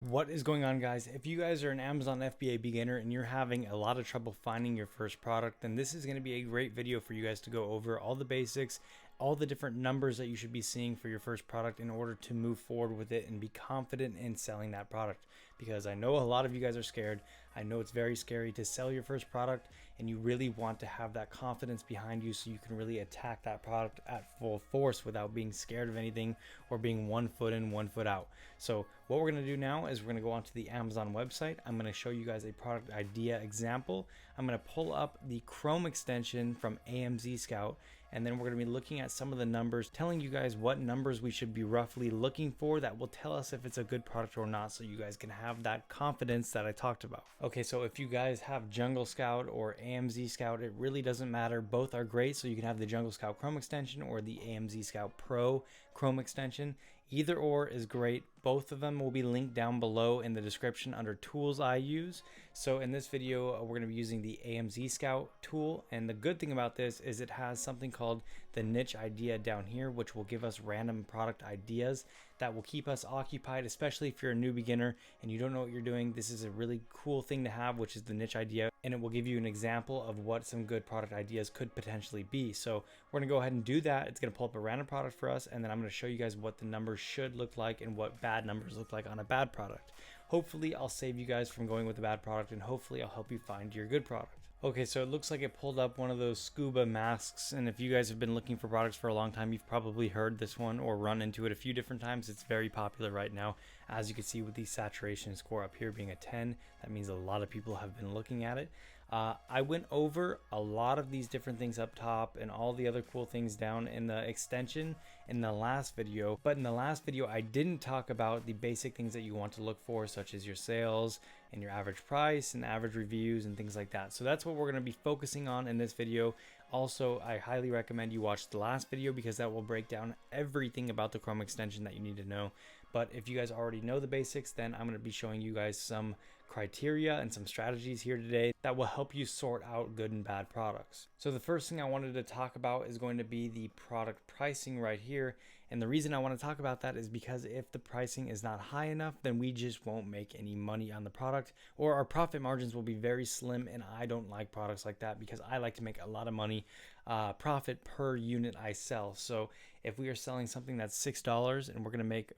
What is going on, guys? If you guys are an Amazon FBA beginner and you're having a lot of trouble finding your first product, then this is going to be a great video for you guys to go over all the basics, all the different numbers that you should be seeing for your first product in order to move forward with it and be confident in selling that product. Because I know a lot of you guys are scared. I know it's very scary to sell your first product, and you really want to have that confidence behind you so you can really attack that product at full force without being scared of anything or being 1 foot in, 1 foot out. So what we're going to do now is we're going to go onto the Amazon website. I'm going to show you guys a product idea example. I'm going to pull up the Chrome extension from AMZ Scout, and then we're going to be looking at some of the numbers, telling you guys what numbers we should be roughly looking for that will tell us if it's a good product or not, so you guys can have that confidence that I talked about. Okay, so if you guys have Jungle Scout or AMZ Scout, it really doesn't matter. Both are great, so you can have the Jungle Scout Chrome extension or the AMZ Scout Pro Chrome extension. Either or is great. Both of them will be linked down below in the description under tools I use. So in this video, we're going to be using the AMZ Scout tool. And the good thing about this is it has something called the niche idea down here, which will give us random product ideas that will keep us occupied, especially if you're a new beginner and you don't know what you're doing. This is a really cool thing to have, which is the niche idea, and it will give you an example of what some good product ideas could potentially be. So we're gonna go ahead and do that. It's gonna pull up a random product for us, and then I'm gonna show you guys what the numbers should look like and what bad numbers look like on a bad product. Hopefully I'll save you guys from going with a bad product, and hopefully I'll help you find your good product. Okay, so it looks like it pulled up one of those scuba masks, and if you guys have been looking for products for a long time, you've probably heard this one or run into it a few different times. It's very popular right now. As you can see with the saturation score up here being a 10, that means a lot of people have been looking at it. I went over a lot of these different things up top and all the other cool things down in the extension in the last video, but in the last video I didn't talk about the basic things that you want to look for, such as your sales and your average price and average reviews and things like that. So that's what we're going to be focusing on in this video. Also, I highly recommend you watch the last video because that will break down everything about the Chrome extension that you need to know. But if you guys already know the basics, then I'm going to be showing you guys some criteria and some strategies here today that will help you sort out good and bad products. So the first thing I wanted to talk about is going to be the product pricing right here. And the reason I want to talk about that is because if the pricing is not high enough, then we just won't make any money on the product, or our profit margins will be very slim. And I don't like products like that because I like to make a lot of money profit per unit I sell. So if we are selling something that's $6 and we're going to make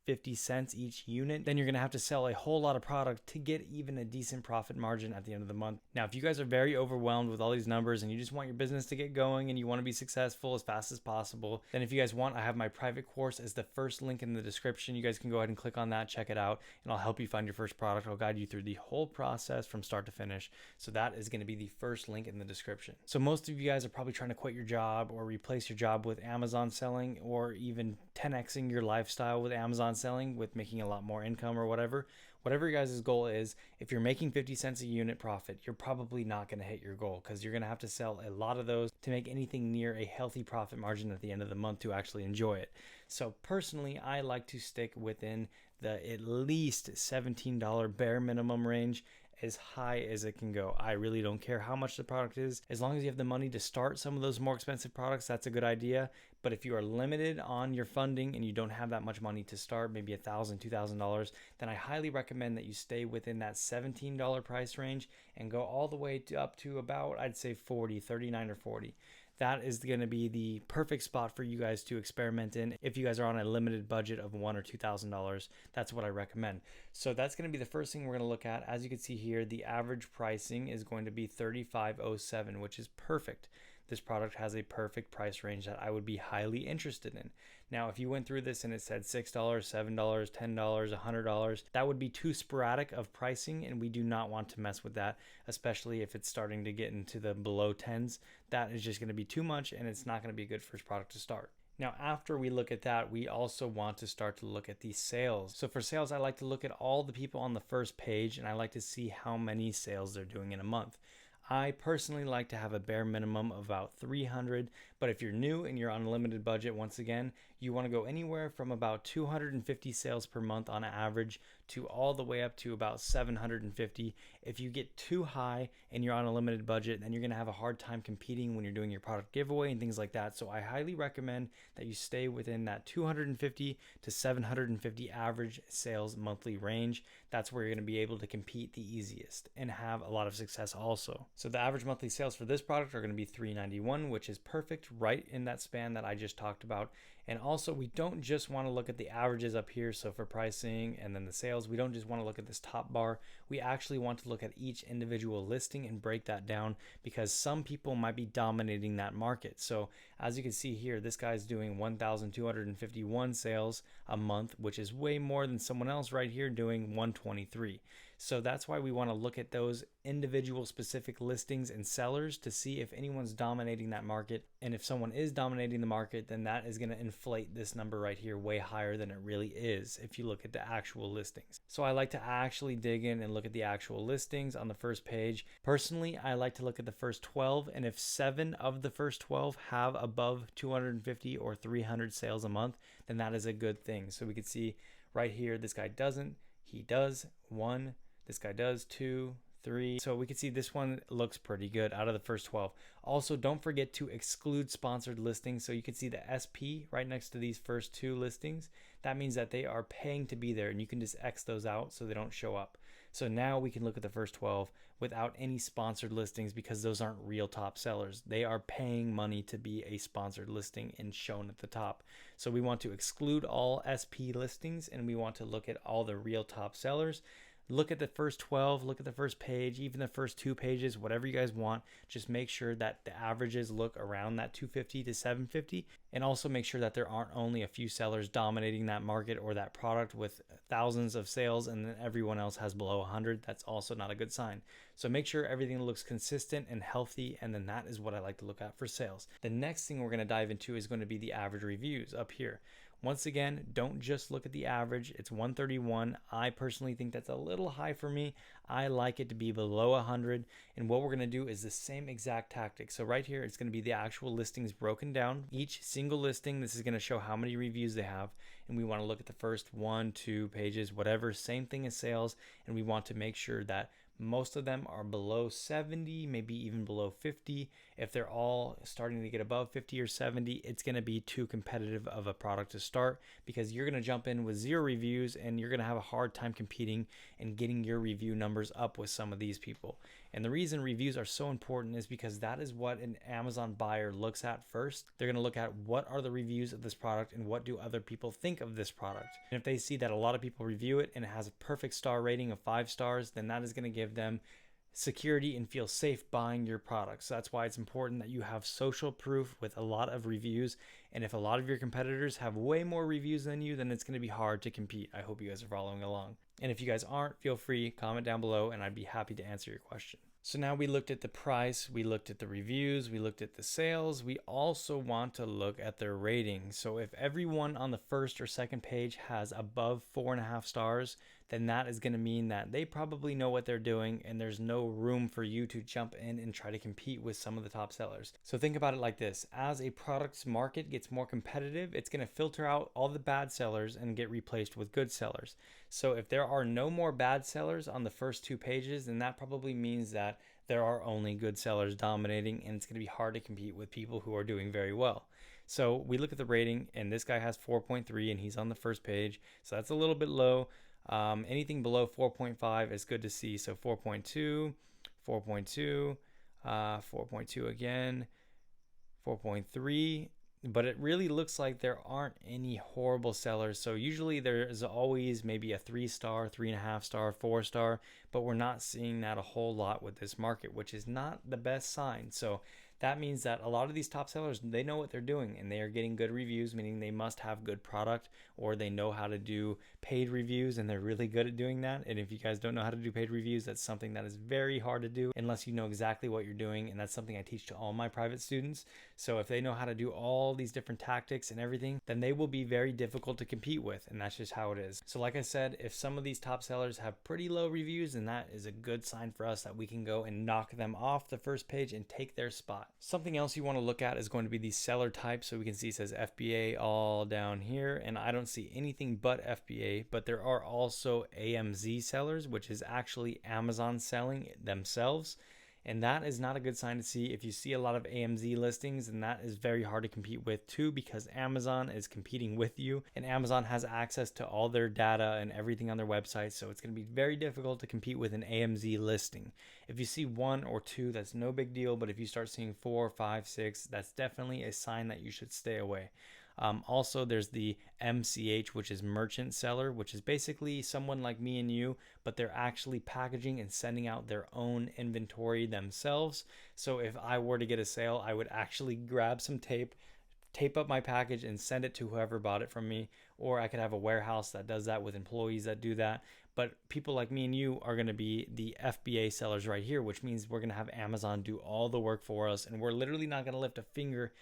50 cents each unit, then you're going to have to sell a whole lot of product to get even a decent profit margin at the end of the month. Now, if you guys are very overwhelmed with all these numbers and you just want your business to get going and you want to be successful as fast as possible, then if you guys want, I have my private course as the first link in the description. You guys can go ahead and click on that, check it out, and I'll help you find your first product. I'll guide you through the whole process from start to finish. So that is going to be the first link in the description. So most of you guys are probably trying to quit your job or replace your job with Amazon selling, or even 10xing your lifestyle with Amazon selling, with making a lot more income or whatever your guys' goal is. If you're making 50 cents a unit profit, you're probably not going to hit your goal because you're going to have to sell a lot of those to make anything near a healthy profit margin at the end of the month to actually enjoy it. So personally, I like to stick within the at least $17 bare minimum range, as high as it can go. I really don't care how much the product is. As long as you have the money to start some of those more expensive products, that's a good idea. But if you are limited on your funding and you don't have that much money to start, maybe $1,000, $2,000, then I highly recommend that you stay within that $17 price range and go all the way up to about, I'd say 40, 39 or 40. That is going to be the perfect spot for you guys to experiment in. If you guys are on a limited budget of $1,000 or $2,000, that's what I recommend. So that's going to be the first thing we're going to look at. As you can see here, the average pricing is going to be $35.07, which is perfect. This product has a perfect price range that I would be highly interested in. Now, if you went through this and it said $6, $7, $10, $100, that would be too sporadic of pricing, and we do not want to mess with that, especially if it's starting to get into the below tens. That is just going to be too much, and it's not going to be a good first product to start. Now, after we look at that, we also want to start to look at the sales. So for sales, I like to look at all the people on the first page, and I like to see how many sales they're doing in a month. I personally like to have a bare minimum of about 300, but if you're new and you're on a limited budget, once again, You want to go anywhere from about 250 sales per month on average to all the way up to about 750. If you get too high and you're on a limited budget, then you're going to have a hard time competing when you're doing your product giveaway and things like that. So I highly recommend that you stay within that 250 to 750 average sales monthly range. That's where you're going to be able to compete the easiest and have a lot of success also. So the average monthly sales for this product are going to be $391, which is perfect, right in that span that I just talked about. And also, we don't just want to look at the averages up here. So for pricing and then the sales, we don't just want to look at this top bar. We actually want to look at each individual listing and break that down, because some people might be dominating that market. So as you can see here, this guy's doing 1,251 sales a month, which is way more than someone else right here doing 123. So that's why we want to look at those individual specific listings and sellers to see if anyone's dominating that market. And if someone is dominating the market, then that is going to inflate this number right here way higher than it really is if you look at the actual listings. So I like to actually dig in and look at the actual listings on the first page. Personally, I like to look at the first 12, and if 7 of the first 12 have above 250 or 300 sales a month, then that is a good thing. So we can see right here, this guy doesn't, he does, 1, this guy does, 2, 3. So we can see this one looks pretty good out of the first 12. Also, don't forget to exclude sponsored listings. So you can see the SP right next to these first 2 listings. That means that they are paying to be there, and you can just X those out so they don't show up. So now we can look at the first 12 without any sponsored listings, because those aren't real top sellers. They are paying money to be a sponsored listing and shown at the top. So we want to exclude all SP listings, and we want to look at all the real top sellers. Look at the first 12, look at the first page, even the first 2 pages, whatever you guys want. Just make sure that the averages look around that 250 to 750, and also make sure that there aren't only a few sellers dominating that market or that product with thousands of sales and then everyone else has below 100. That's also not a good sign. So make sure everything looks consistent and healthy, and then that is what I like to look at for sales. The next thing we're going to dive into is going to be the average reviews up here. Once again, don't just look at the average. It's 131. I personally think that's a little high for me. I like it to be below 100. And what we're going to do is the same exact tactic. So right here, it's going to be the actual listings broken down. Each single listing, this is going to show how many reviews they have. And we want to look at the first 1, 2 pages, whatever, same thing as sales. And we want to make sure that most of them are below 70, maybe even below 50. If they're all starting to get above 50 or 70, it's going to be too competitive of a product to start, because you're going to jump in with 0 reviews and you're going to have a hard time competing and getting your review numbers up with some of these people. And the reason reviews are so important is because that is what an Amazon buyer looks at first. They're going to look at what are the reviews of this product and what do other people think of this product. And if they see that a lot of people review it and it has a perfect star rating of 5 stars, then that is going to give them security and feel safe buying your products. So that's why it's important that you have social proof with a lot of reviews. And if a lot of your competitors have way more reviews than you, then it's going to be hard to compete. I hope you guys are following along. And if you guys aren't, feel free, comment down below and I'd be happy to answer your question. So now we looked at the price, we looked at the reviews, we looked at the sales. We also want to look at their rating. So if everyone on the first or second page has above 4.5 stars, then that is going to mean that they probably know what they're doing and there's no room for you to jump in and try to compete with some of the top sellers. So think about it like this. As a product's market gets more competitive, it's going to filter out all the bad sellers and get replaced with good sellers. So if there are no more bad sellers on the first 2 pages, then that probably means that there are only good sellers dominating, and it's going to be hard to compete with people who are doing very well. So we look at the rating, and this guy has 4.3 and he's on the first page. So that's a little bit low. Anything below 4.5 is good to see. So 4.2, 4.2, 4.2 again, 4.3. But it really looks like there aren't any horrible sellers. So usually there is always maybe a 3-star, 3.5 star, 4-star, but we're not seeing that a whole lot with this market, which is not the best sign. So that means that a lot of these top sellers, they know what they're doing and they are getting good reviews, meaning they must have good product, or they know how to do paid reviews and they're really good at doing that. And if you guys don't know how to do paid reviews, that's something that is very hard to do unless you know exactly what you're doing. And that's something I teach to all my private students. So if they know how to do all these different tactics and everything, then they will be very difficult to compete with. And that's just how it is. So like I said, if some of these top sellers have pretty low reviews, then that is a good sign for us that we can go and knock them off the first page and take their spot. that. Something else you want to look at is going to be the seller type. So we can see it says FBA all down here, and I don't see anything but FBA, but there are also AMZ sellers, which is actually Amazon selling themselves. And that is not a good sign to see. If you see a lot of AMZ listings, then that is very hard to compete with too, because Amazon is competing with you, and Amazon has access to all their data and everything on their website. So it's going to be very difficult to compete with an AMZ listing. If you see 1 or 2, that's no big deal. But if you start seeing 4, 5, 6, that's definitely a sign that you should stay away. Also, there's the MCH, which is merchant seller, which is basically someone like me and you, but they're actually packaging and sending out their own inventory themselves. So if I were to get a sale, I would actually grab some tape up my package and send it to whoever bought it from me, or I could have a warehouse that does that with employees that do that. But people like me and you are going to be the FBA sellers right here, which means we're going to have Amazon do all the work for us, and we're literally not going to lift a finger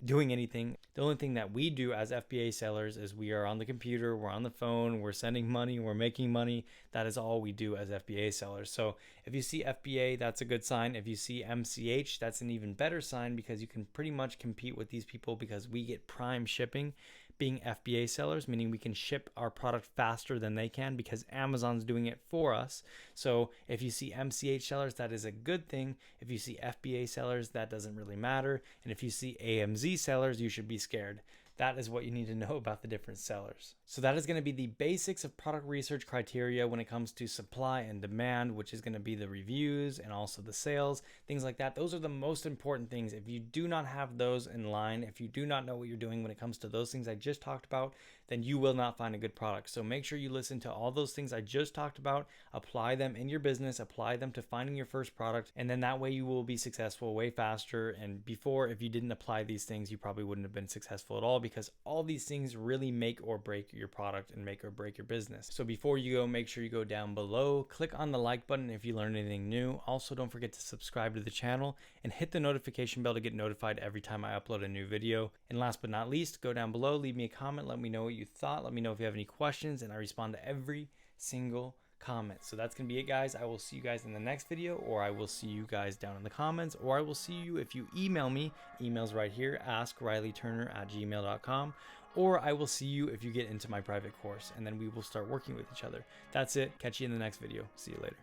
doing anything. The only thing that we do as FBA sellers is we are on the computer, we're on the phone, we're sending money, we're making money. That is all we do as FBA sellers. So if you see FBA, that's a good sign. If you see MCH, that's an even better sign, because you can pretty much compete with these people because we get prime shipping being FBA sellers, meaning we can ship our product faster than they can because Amazon's doing it for us. So if you see MCH sellers, that is a good thing. If you see FBA sellers, that doesn't really matter. And if you see AMZ sellers, you should be scared. That is what you need to know about the different sellers. So that is going to be the basics of product research criteria when it comes to supply and demand, which is going to be the reviews and also the sales, things like that. Those are the most important things. If you do not have those in line, if you do not know what you're doing when it comes to those things I just talked about, then you will not find a good product. So make sure you listen to all those things I just talked about, apply them in your business, apply them to finding your first product, and then that way you will be successful way faster. And before, if you didn't apply these things, you probably wouldn't have been successful at all, because all these things really make or break your product and make or break your business. So before you go, make sure you go down below, click on the like button if you learned anything new. Also, don't forget to subscribe to the channel and hit the notification bell to get notified every time I upload a new video. And last but not least, go down below, leave me a comment, let me know what you thought, let me know if you have any questions, and I respond to every single comment. So that's gonna be it, guys. I will see you guys in the next video, or I will see you guys down in the comments, or I will see you if you email me. Email's right here, askrileyturner@gmail.com, or I will see you if you get into my private course, and then we will start working with each other. That's it. Catch you in the next video. See you later.